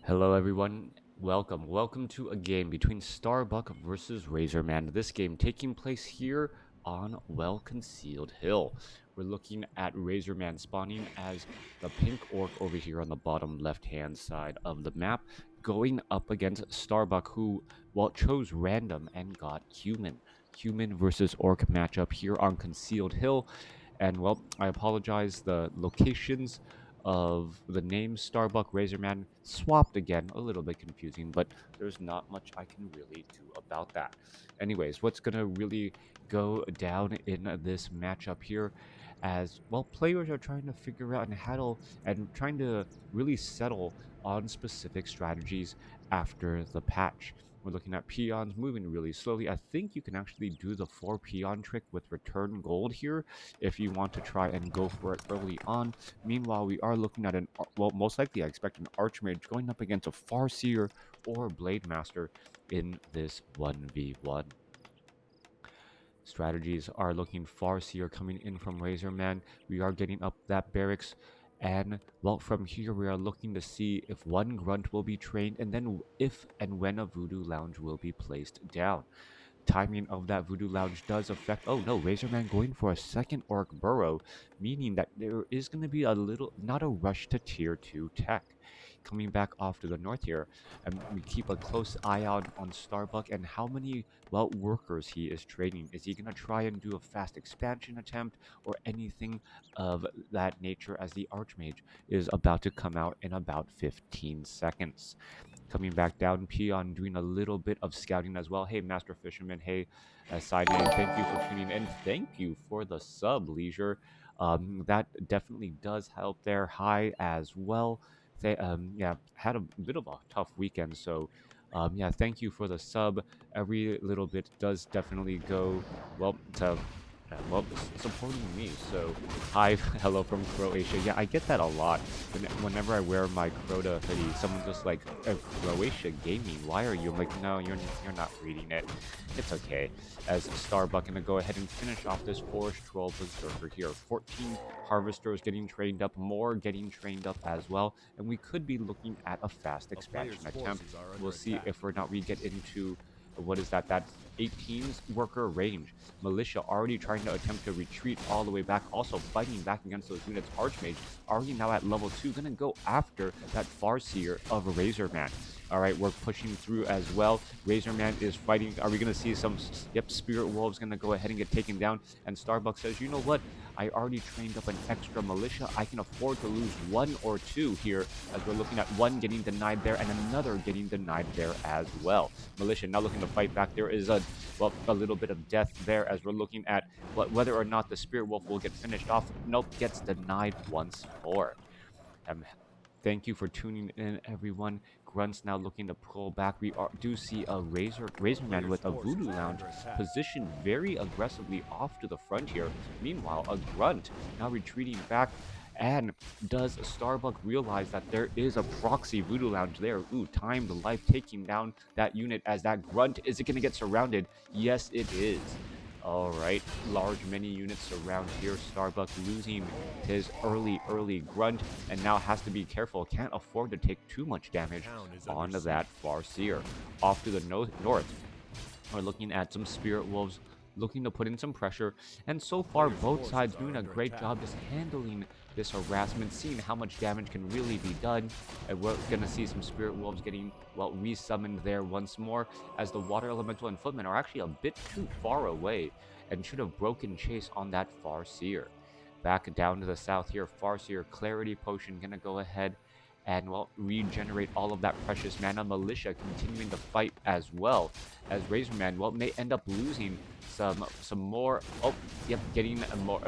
Hello everyone, welcome to a game between Starbuck versus RaZZoRMaN. This game taking place here on Well-Concealed Hill. We're looking at RaZZoRMaN spawning as the pink orc over here on the bottom left-hand side of the map, going up against Starbuck, who, well, chose random and got human. Human versus orc matchup here on Concealed Hill. And, well, I apologize, the locations of the name Starbuck RaZZoRMaN swapped again, a little bit confusing, but there's not much I can really do about that. Anyways, what's gonna really go down in this matchup here, as well, players are trying to figure out and handle and trying to really settle on specific strategies after the patch. We're looking at peons moving really slowly. I think you can actually do the 4 peon trick with return gold here if you want to try and go for it early on. Meanwhile, we are looking at well, most likely I expect an Archmage going up against a Farseer or Blade Master in this 1v1. Strategies are looking Farseer coming in from RaZZoRMaN. We are getting up that barracks. And, well, from here we are looking to see if one grunt will be trained, and then if and when a Voodoo Lounge will be placed down. Timing of that Voodoo Lounge does affect. Oh no, RaZZoRMaN going for a second Orc Burrow, meaning that there is going to be a little, not a rush to tier 2 tech. Coming back off to the north here, and we keep a close eye out on Starbuck and how many, well, workers he is trading. Is he going to try and do a fast expansion attempt or anything of that nature, as the Archmage is about to come out in about 15 seconds? Coming back down, Peon doing a little bit of scouting as well. Hey, Master Fisherman. Hey, Side Man. Thank you for tuning in. Thank you for the sub, Leisure. That definitely does help there. Hi as well. Yeah, had a bit of a tough weekend, so yeah, thank you for the sub. Every little bit does definitely go well to well, supporting me. So, hi, hello from Croatia. Yeah, I get that a lot. Whenever I wear my Crota hoodie, someone's just like, Croatia gaming, why are you? I'm like, no, you're not reading it. It's okay. As Starbuck gonna go ahead and finish off this Forest Troll Berserker here. 14 Harvesters getting trained up, more getting trained up as well, and we could be looking at a fast expansion attempt. We'll see if or not we get into what is that? That's 18's worker range. Militia already trying to attempt to retreat all the way back, also fighting back against those units. Archmage already now at level 2, gonna go after that Farseer of RaZZoRMaN. All right, we're pushing through as well. RaZZoRMaN is fighting. Are we going to see some? Yep, Spirit Wolves going to go ahead and get taken down. And Starbuck says, you know what? I already trained up an extra militia. I can afford to lose 1 or 2 here, as we're looking at one getting denied there and another getting denied there as well. Militia now looking to fight back. There is a little bit of death there, as we're looking at whether or not the Spirit Wolf will get finished off. Nope, gets denied once more. Um, Thank you for tuning in, everyone. Grunts now looking to pull back. We do see a RaZZoRMaN with a Voodoo Lounge positioned very aggressively off to the front here. Meanwhile, a Grunt now retreating back. And does Starbuck realize that there is a proxy Voodoo Lounge there? Ooh, time the life taking down that unit as that Grunt. Is it going to get surrounded? Yes, it is. All right, large mini units around here. Starbuck losing his early grunt, and now has to be careful. Can't afford to take too much damage onto that Farseer. Off to the north, we're looking at some Spirit Wolves looking to put in some pressure, and so far both sides doing a great job just handling this harassment, seeing how much damage can really be done. And we're gonna see some Spirit Wolves getting, well, resummoned there once more, as the Water Elemental and Footmen are actually a bit too far away and should have broken chase on that Farseer. Back down to the south here, Farseer Clarity Potion gonna go ahead and, well, regenerate all of that precious mana. Militia continuing to fight as well, as RaZZoRMaN, well, may end up losing some more. Oh, yep, getting more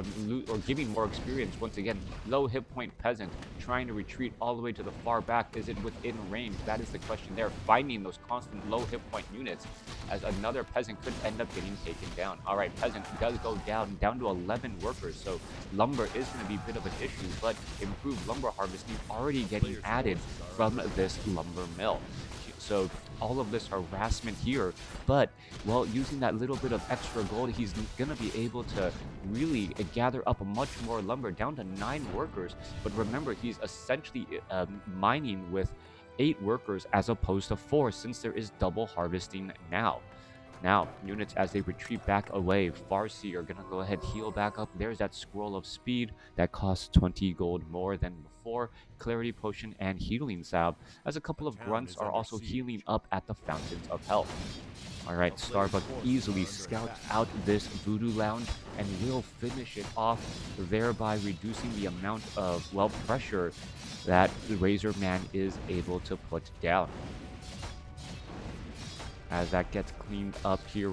or giving more experience once again. Low hit point peasant trying to retreat all the way to the far back. Is it within range? That is the question there. Finding those constant low hit point units, as another peasant could end up getting taken down. All right, peasant does go down to 11 workers, so lumber is going to be a bit of an issue, but improved lumber harvesting already getting added from this lumber mill. So all of this harassment here, but, well, using that little bit of extra gold, he's gonna be able to really gather up much more lumber, down to 9 workers. But remember, he's essentially mining with 8 workers as opposed to 4, since there is double harvesting now. Now, units, as they retreat back away, Farsi are going to go ahead, heal back up. There's that Scroll of Speed that costs 20 gold more than before, Clarity Potion, and Healing Salve, as a couple of grunts are also healing up at the Fountains of Health. Alright, Starbuck easily scouts out this Voodoo Lounge and will finish it off, thereby reducing the amount of, well, pressure that the RaZZoRMaN is able to put down. As that gets cleaned up here,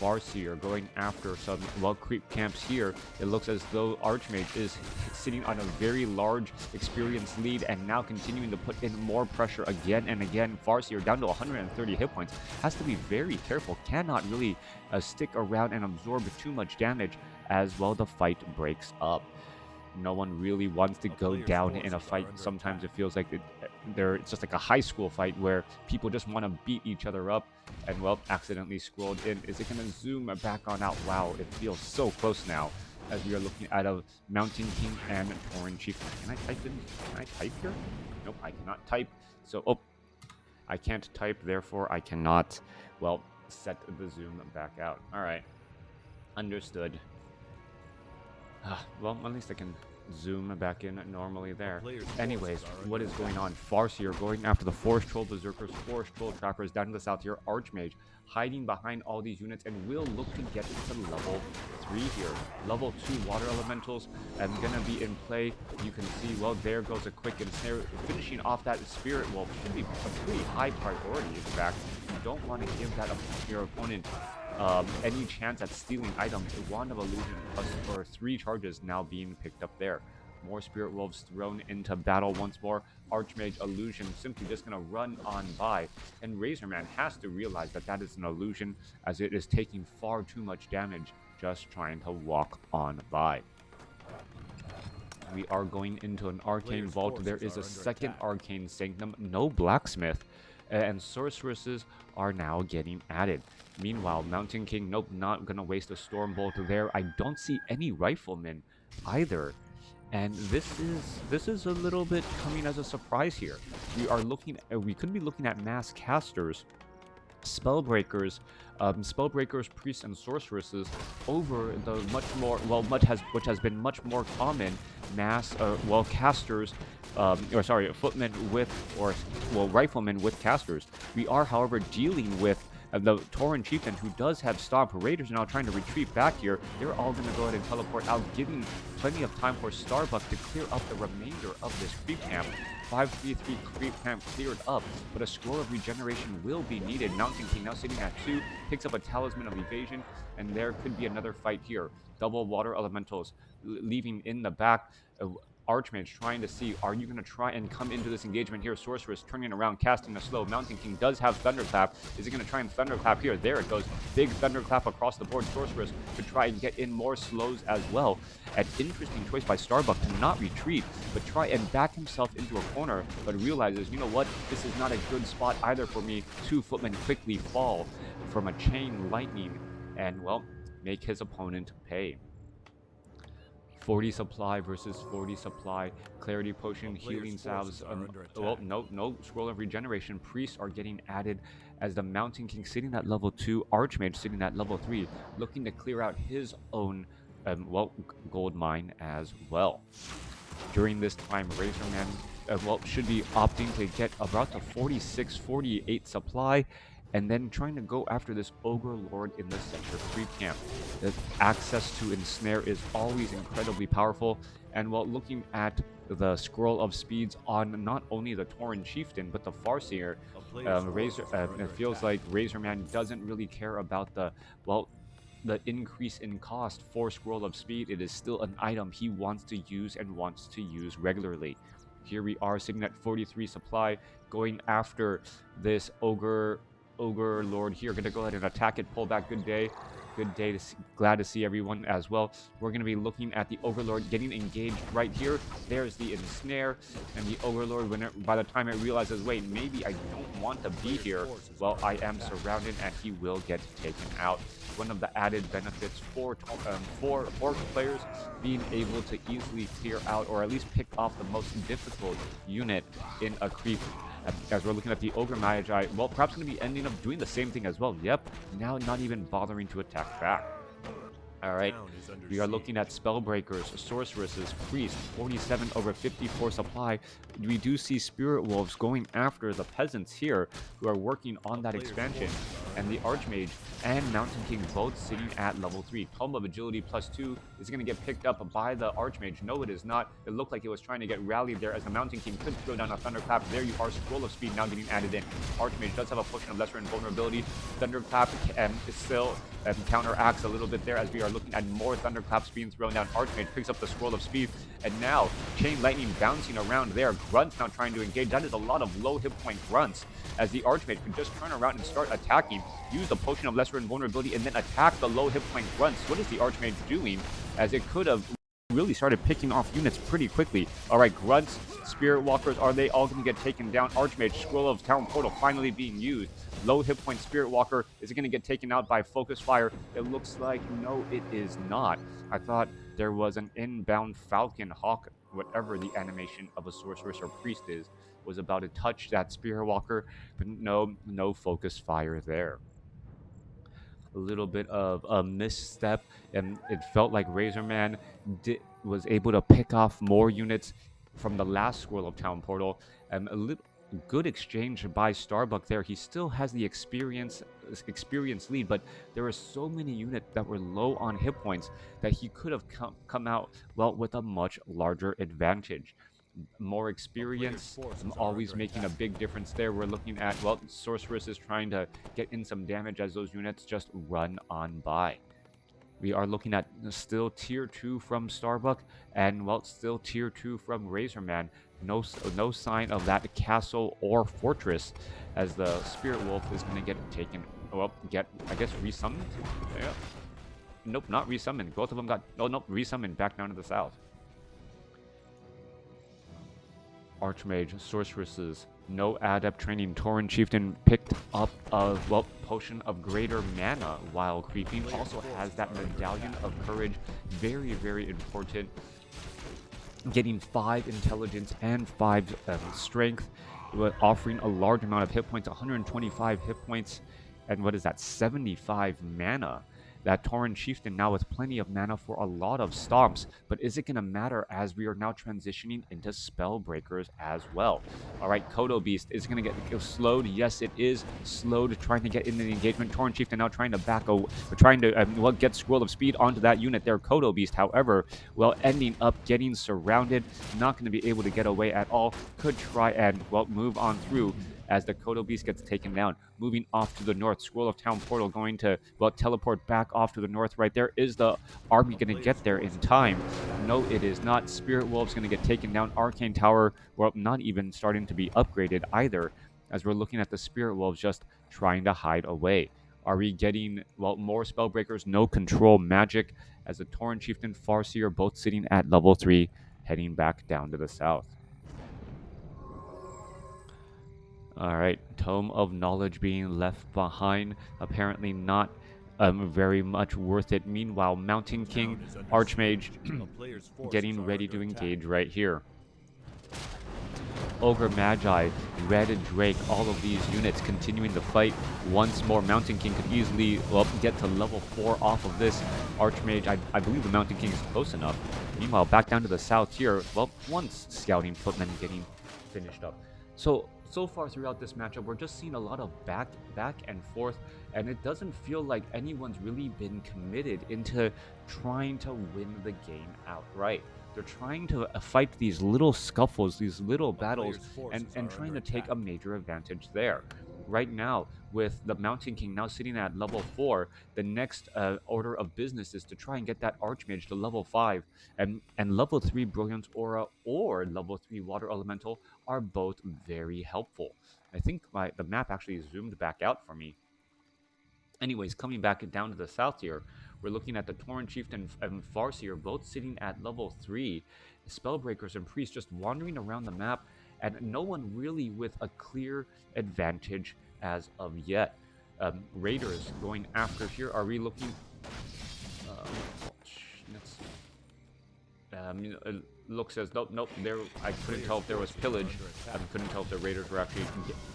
Farsi are going after some, well, creep camps here. It looks as though Archmage is sitting on a very large experience lead and now continuing to put in more pressure again and again. Farsi are down to 130 hit points. Has to be very careful. Cannot really stick around and absorb too much damage as, well, the fight breaks up. No one really wants to go down in a fight. Sometimes it feels like it's just like a high school fight where people just want to beat each other up and, well, accidentally scrolled in. Is it going to zoom back on out? Wow, it feels so close now as we are looking at a Mountain King and Tauren Chief. Can I type in? Can I type here? Nope, I cannot type. So, oh, I can't type, therefore I cannot, well, set the zoom back out. All right, understood. Well, at least I can zoom back in normally there. Anyways, what is going on? Farsi are going after the Forest Troll Berserkers, Forest Troll Trappers down to the south here. Archmage hiding behind all these units and will look to get to level 3 here. Level 2 Water Elementals are gonna be in play. You can see, well, there goes a quick ensnare. Finishing off that Spirit Wolf should be a pretty high priority, in fact. You don't want to give that your opponent any chance at stealing items. Wand of Illusion plus for 3 charges now being picked up there. More Spirit Wolves thrown into battle once more. Archmage Illusion simply just going to run on by. And RaZZoRMaN has to realize that that is an illusion, as it is taking far too much damage just trying to walk on by. We are going into an Arcane Vault. There is a second Arcane Sanctum. No Blacksmith. And sorceresses are now getting added. Meanwhile, Mountain King, nope, not gonna waste a Storm Bolt there. I don't see any Riflemen either. And this is a little bit coming as a surprise here. We could be looking at mass casters, spellbreakers, priests, and sorceresses over the which has been much more common mass casters, footmen with, riflemen with casters. We are, however, dealing with the Tauren Chieftain, who does have Stomp. Raiders are now trying to retreat back here. They're all going to go ahead and teleport out, giving plenty of time for Starbuck to clear up the remainder of this creep camp. 533 creep camp cleared up, but a Scroll of Regeneration will be needed. Mountain King now sitting at 2, picks up a Talisman of Evasion, and there could be another fight here. Double Water Elementals leaving in the back. Archmage trying to see, are you going to try and come into this engagement here? Sorceress turning around, casting a slow. Mountain King does have Thunderclap. Is he going to try and Thunderclap here? There it goes. Big Thunderclap across the board. Sorceress to try and get in more slows as well. An interesting choice by Starbuck to not retreat, but try and back himself into a corner, but realizes, you know what? This is not a good spot either for me. 2 footmen quickly fall from a chain lightning and, well, make his opponent pay. 40 supply versus 40 supply. Clarity Potion, Healing Salves. No Scroll of Regeneration. Priests are getting added as the Mountain King sitting at level 2. Archmage sitting at level 3, looking to clear out his own, gold mine as well. During this time, RaZZoRMaN, should be opting to get about the 46, 48 supply, and then trying to go after this Ogre Lord in the Sector 3 camp. The access to Ensnare is always incredibly powerful, and while looking at the Scroll of Speeds on not only the Tauren Chieftain, but the Farseer, it feels like RaZZoRMaN doesn't really care about the increase in cost for Scroll of Speed. It is still an item he wants to use and wants to use regularly. Here we are sitting at 43 supply, going after this Ogre Lord here. Gonna go ahead and attack it, pull back. Good day to see, glad to see everyone as well. We're gonna be looking at the Overlord getting engaged right here. There's the Ensnare, and the Overlord, by the time it realizes, wait, maybe I don't want to be here, well, I am surrounded, and he will get taken out. One of the added benefits for Orc players being able to easily clear out, or at least pick off the most difficult unit in a creep As we're looking at the Ogre Magi, well, perhaps going to be ending up doing the same thing as well. Yep, now not even bothering to attack back. Alright, we are looking at Spellbreakers, Sorceresses, Priests, 47 over 54 supply. We do see Spirit Wolves going after the Peasants here who are working on that expansion. And the Archmage and Mountain King both sitting at level 3. Tome of Agility +2 is going to get picked up by the Archmage. No, it is not. It looked like it was trying to get rallied there as the Mountain King could throw down a Thunderclap. There you are, Scroll of Speed now getting added in. Archmage does have a potion of Lesser Invulnerability. Thunderclap is still counteracts a little bit there as we are looking at more Thunderclaps being thrown down. Archmage picks up the Scroll of Speed, and now Chain Lightning bouncing around there. Grunts now trying to engage. That is a lot of low hit point Grunts as the Archmage can just turn around and start attacking, use the Potion of Lesser Invulnerability, and then attack the low hit point Grunts. What is the Archmage doing? As it could have really started picking off units pretty quickly. Alright, Grunts, Spirit Walkers, are they all going to get taken down? Archmage, Scroll of Town Portal finally being used. Low hit point Spirit Walker, is it going to get taken out by Focus Fire? It looks like no, it is not. I thought there was an inbound Falcon, Hawk, whatever the animation of a Sorceress or Priest is, was about to touch that Spirit Walker, but no Focus Fire there. A little bit of a misstep, and it felt like RaZZoRMaN was able to pick off more units from the last Scroll of Town Portal, and a little good exchange by Starbuck there. He still has the experience lead, but there were so many units that were low on hit points that he could have come out well with a much larger advantage. More experience always making a big difference there. We're looking at, well, Sorceress is trying to get in some damage as those units just run on by. We are looking at still tier 2 from Starbuck, and well, still tier 2 from RaZZoRMaN. No sign of that castle or fortress, as the Spirit Wolf is going to get taken, well, I guess resummoned. Yeah. Nope, not resummoned. Both of them got, oh nope, resummoned back down to the south. Archmage, Sorceresses, no Adept training. Tauren Chieftain picked up a, well, Potion of Greater Mana while creeping. Also has that Medallion of Courage. Very, very important. Getting 5 Intelligence and 5 Strength, offering a large amount of hit points, 125 hit points, and what is that, 75 mana. That Tauren Chieftain now with plenty of mana for a lot of stomps, but is it going to matter as we are now transitioning into Spellbreakers as well? Alright, Kodo Beast is going to get slowed. Yes, it is slowed, trying to get into the engagement. Tauren Chieftain now trying to back away, trying to well, get Scroll of Speed onto that unit there. Kodo Beast, however, well, ending up getting surrounded, not going to be able to get away at all. Could try and, well, move on through as the Kodo Beast gets taken down. Moving off to the north, Scroll of Town Portal going to, well, teleport back off to the north right there. Is the army going to get there in time? No, it is not. Spirit Wolf's going to get taken down. Arcane Tower, well, not even starting to be upgraded either, as we're looking at the Spirit Wolves just trying to hide away. Are we getting, well, more Spellbreakers, no control magic, as the Tauren Chieftain, Farseer both sitting at level 3, heading back down to the south. Alright, Tome of Knowledge being left behind. Apparently not very much worth it. Meanwhile, Mountain King, Archmage getting ready to engage right here. Ogre Magi, Red Drake, all of these units continuing the fight. Once more, Mountain King could easily, well, get to level 4 off of this. Archmage, I believe the Mountain King is close enough. Meanwhile, back down to the south here, well, one scouting footman getting finished up. So far throughout this matchup, we're just seeing a lot of back and forth, and it doesn't feel like anyone's really been committed into trying to win the game outright. They're trying to fight these little scuffles, these little battles, and trying to take a major advantage there. Right now, with the Mountain King now sitting at level 4, the next order of business is to try and get that Archmage to level 5, and level 3 Brilliance Aura or level 3 Water Elemental are both very helpful. I think the map actually zoomed back out for me. Anyways, coming back down to the south here, we're looking at the Tauren Chieftain and Farseer both sitting at level 3. Spellbreakers and Priests just wandering around the map, and no one really with a clear advantage as of yet. Raiders going after here. Are we looking... looks as though, nope, there, I couldn't tell if there was pillage. I couldn't tell if the Raiders were actually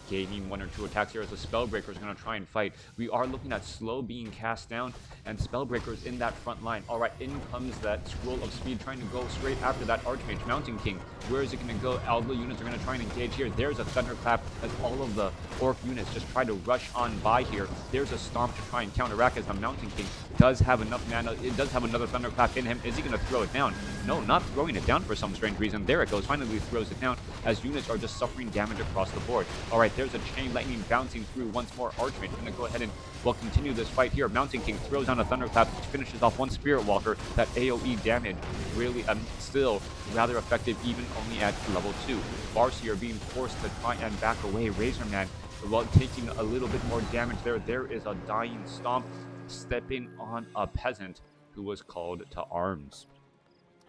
gaining 1 or 2 attacks here as the Spellbreaker is going to try and fight. We are looking at slow being cast down and Spellbreakers in that front line. All right, in comes that Scroll of Speed trying to go straight after that Archmage Mountain King. Where is it going to go? All the units are going to try and engage here. There's a Thunderclap as all of the Orc units just try to rush on by here. There's a Stomp to try and counteract as the Mountain King does have enough mana. It does have another Thunderclap in him. Is he going to throw it down? No, not throwing it down for some strange reason. There it goes. Finally throws it down as units are just suffering damage across the board. All right, there's a Chain Lightning bouncing through once more. Archmage going to go ahead and continue this fight here. Mountain King throws down a Thunderclap, which finishes off one Spirit Walker. That AoE damage really still rather effective even only at level 2. Farseer being forced to try and back away. RaZZoRMaN, well, taking a little bit more damage there. There is a dying Stomp stepping on a peasant who was called to arms.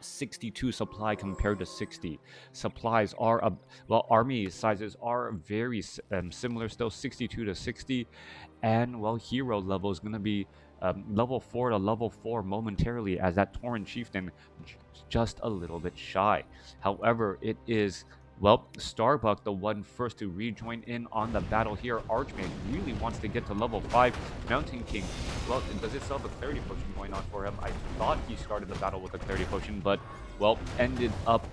62 supply compared to 60. Supplies are, well, army sizes are very similar still, 62 to 60. And, well, hero level is going to be level 4 to level 4 momentarily as that Tauren Chieftain just a little bit shy. However, it is, well, Starbuck, the one first to rejoin in on the battle here. Archmage really wants to get to level 5. Mountain King, well, does it still have a Clarity Potion going on for him? I thought he started the battle with a Clarity Potion, but, well, ended up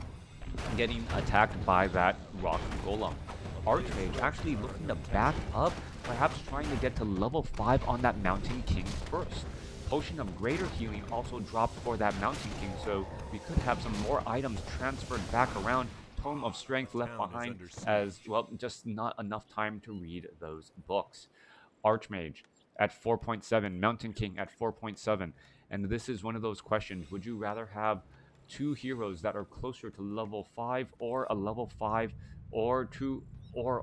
getting attacked by that Rock Golem. Archmage actually looking to back up, perhaps trying to get to level 5 on that Mountain King first. Potion of Greater Healing also dropped for that Mountain King, so we could have some more items transferred back around. Tome of Strength left behind as, well, just not enough time to read those books. Archmage at 4.7, Mountain King at 4.7, and this is one of those questions. Would you rather have 2 heroes that are closer to level 5 or a level 5 or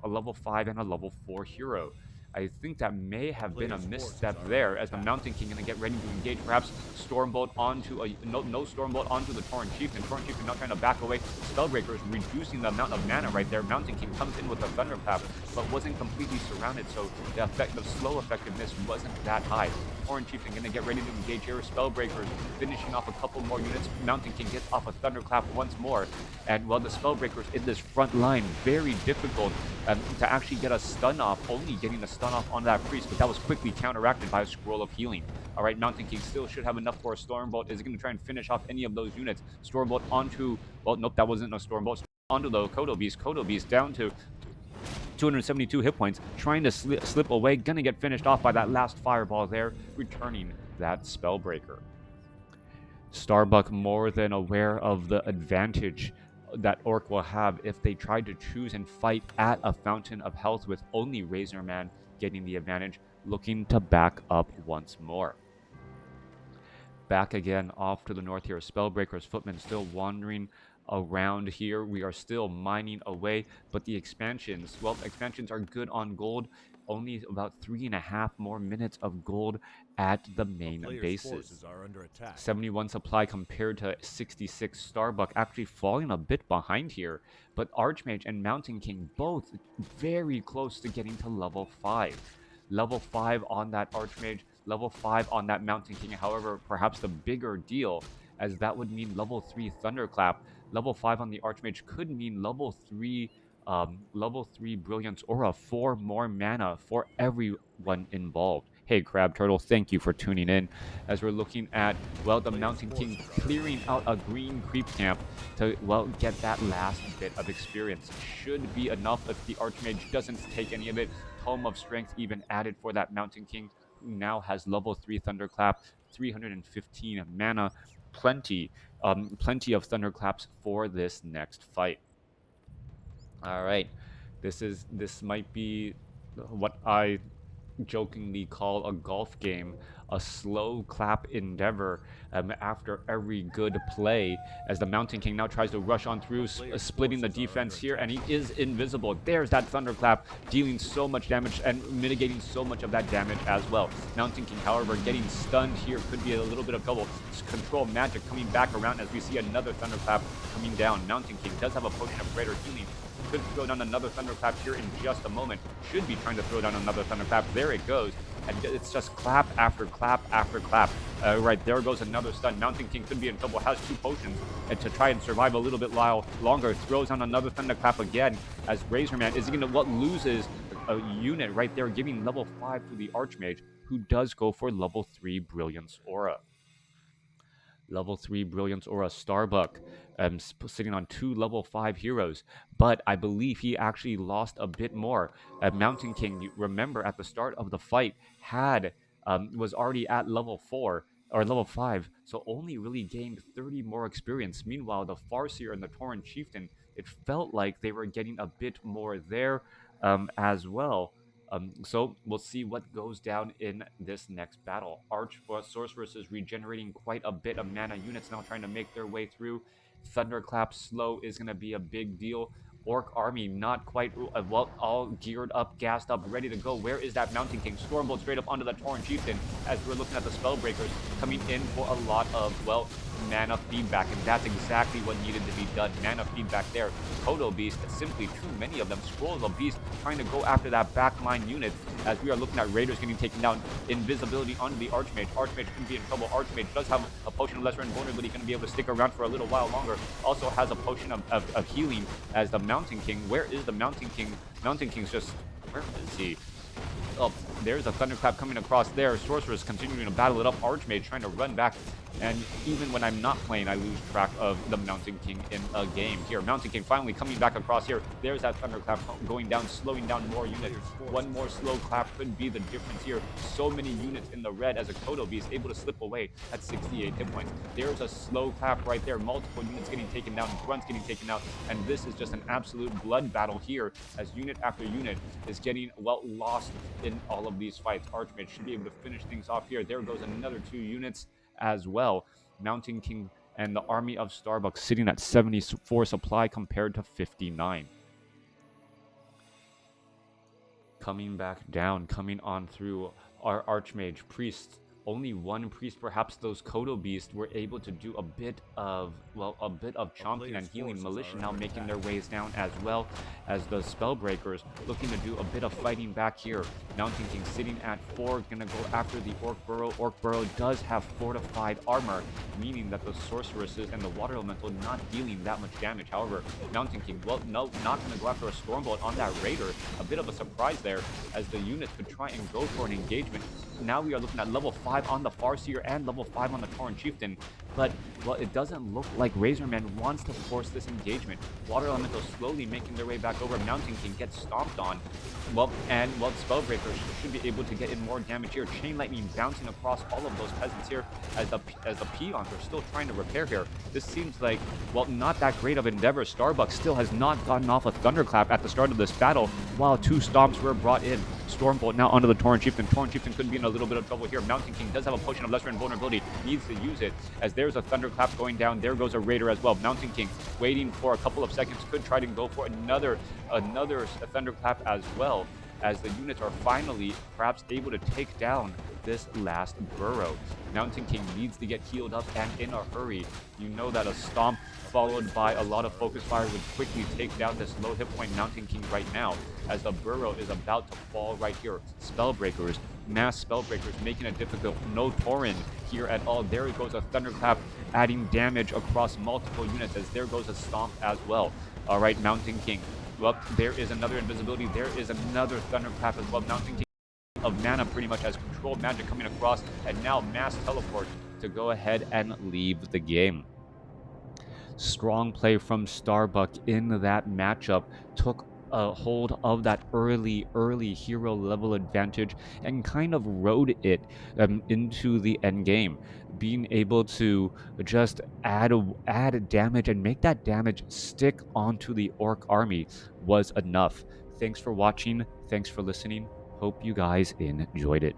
a level 5 and a level 4 hero? I think that may have been a misstep there as the Mountain King going to get ready to engage. Perhaps Stormbolt onto a no Stormbolt onto the Tauren Chieftain. Tauren Chieftain not trying to back away. Spellbreaker is reducing the amount of mana right there. Mountain King comes in with a Thunderclap, but wasn't completely surrounded, so the slow effectiveness wasn't that high. Tauren Chieftain going to get ready to engage here. Spellbreaker finishing off a couple more units. Mountain King gets off a Thunderclap once more, and while the Spellbreakers in this front line, very difficult to actually get a stun off, only getting a stun off on that priest, but that was quickly counteracted by a Scroll of Healing. All right, Mountain King still should have enough for a Stormbolt. Is he going to try and finish off any of those units? Stormbolt onto, well, nope, that wasn't a Stormbolt. Onto the Kodo Beast. Kodo Beast down to 272 hit points, trying to slip away, gonna get finished off by that last fireball there, returning that Spellbreaker. Starbuck more than aware of the advantage that Orc will have if they try to choose and fight at a Fountain of Health with only RaZZoRMaN getting the advantage, looking to back up once more. Back again off to the north here. Spellbreaker's Footman still wandering around here. We are still mining away, but the expansions, well, expansions are good on gold. Only about 3.5 more minutes of gold at the main bases. 71 supply compared to 66. Starbuck actually falling a bit behind here, but Archmage and Mountain King both very close to getting to level 5. Level 5 on that Archmage, level 5 on that Mountain King. However, perhaps the bigger deal, as that would mean level 3 Thunderclap. Level 5 on the Archmage could mean level 3 Brilliance Aura, 4 more mana for everyone involved. Hey, Crab Turtle, thank you for tuning in as we're looking at, well, the Mountain King clearing out a green creep camp to, well, get that last bit of experience. Should be enough if the Archmage doesn't take any of it. Tome of Strength even added for that Mountain King, who now has level 3 Thunderclap, 315 mana, plenty of Thunderclaps for this next fight. All right, this might be what I jokingly call a golf game, a slow clap endeavor after every good play, as the Mountain King now tries to rush on through, splitting the defense here, and he is invisible. There's that Thunderclap, dealing so much damage and mitigating so much of that damage as well. Mountain King, however, getting stunned here could be a little bit of trouble. Control magic coming back around as we see another Thunderclap coming down. Mountain King does have a Potion of Greater Healing. Could throw down another Thunderclap here in just a moment. Should be trying to throw down another Thunderclap. There it goes. And it's just clap after clap after clap. Right, there goes another stun. Mountain King could be in trouble, has 2 potions, and to try and survive a little bit longer, throws on another Thunderclap again, as RaZZoRMaN is going to what loses a unit right there, giving level 5 to the Archmage, who does go for level 3 Brilliance Aura. Level 3 Brilliance Aura Starbuck, sitting on 2 level 5 heroes, but I believe he actually lost a bit more. Mountain King, you remember at the start of the fight, was already at level 4 or level 5, so only really gained 30 more experience. Meanwhile, the Farseer and the Tauren Chieftain, it felt like they were getting a bit more there as well. So we'll see what goes down in this next battle. Sorceress is regenerating quite a bit of mana. Units now trying to make their way through. Thunderclap slow is going to be a big deal. Orc army not quite well, all geared up, gassed up, ready to go. Where is that Mountain King? Stormbolt straight up onto the Tauren Chieftain as we're looking at the Spellbreakers coming in for a lot of, well, mana feedback, and that's exactly what needed to be done. Mana feedback there. Kodo Beast, simply too many of them. Scrolls of Beast trying to go after that backline unit as we are looking at Raiders getting taken down. Invisibility onto the Archmage. Archmage can be in trouble. Archmage does have a potion of lesser invulnerability, going to be able to stick around for a little while longer. Also has a potion of healing as the Mountain King. Where is the Mountain King? Mountain King's just, where is he? Oh, there's a Thunderclap coming across there. Sorceress continuing to battle it up. Archmage trying to run back. And even when I'm not playing, I lose track of the Mountain King in a game. Here, Mountain King finally coming back across here. There's that Thunderclap going down, slowing down more units. One more slow clap could be the difference here. So many units in the red as a Kodo Beast able to slip away at 68 hit points. There's a slow clap right there. Multiple units getting taken down, grunts getting taken out. And this is just an absolute blood battle here as unit after unit is getting, well, lost in all of these fights. Archmage should be able to finish things off here. There goes another 2 units as well. Mountain King and the army of Starbuck sitting at 74 supply compared to 59. Coming back down, coming on through our Archmage priests. Only 1 priest, perhaps those Kodo Beasts, were able to do a bit of chomping and healing. Militia now making their ways down as well as the Spellbreakers looking to do a bit of fighting back here. Mountain King sitting at 4, gonna go after the Orc Burrow. Orc Burrow does have fortified armor, meaning that the Sorceresses and the Water Elemental not dealing that much damage. However, Mountain King, well, no, not gonna go after a Stormbolt on that Raider. A bit of a surprise there as the units could try and go for an engagement. Now we are looking at level 5 on the Farseer and level 5 on the Tauren Chieftain, but, well, it doesn't look like RaZZoRMaN wants to force this engagement. Water Elemental slowly making their way back over. Mountain King gets stomped on. Well, Spellbreakers should be able to get in more damage here. Chain Lightning bouncing across all of those peasants here as the peons are still trying to repair here. This seems like, well, not that great of endeavor. Starbuck still has not gotten off a Thunderclap at the start of this battle, while 2 stomps were brought in. Stormbolt now onto the Tauren Chieftain. Tauren Chieftain could be in a little bit of trouble here. Mountain King does have a potion of lesser invulnerability, needs to use it as there's a Thunderclap going down. There goes a Raider as well. Mountain King waiting for a couple of seconds, could try to go for another Thunderclap as well, as the units are finally perhaps able to take down this last burrow. Mountain King needs to get healed up and in a hurry. You know that a stomp followed by a lot of focus fire would quickly take down this low hit point Mountain King right now, as the burrow is about to fall right here. Spellbreakers, mass Spellbreakers making it difficult. No Tauren here at all. There goes a Thunderclap adding damage across multiple units as there goes a stomp as well. All right, Mountain King. Well, there is another invisibility. There is another Thunderclap as well. Mountain King of mana pretty much as controlled magic coming across, and now mass teleport to go ahead and leave the game. Strong play from Starbuck in that matchup, took a hold of that early hero level advantage and kind of rode it into the end game, being able to just add damage and make that damage stick onto the Orc army was enough. Thanks for watching, thanks for listening, hope you guys enjoyed it.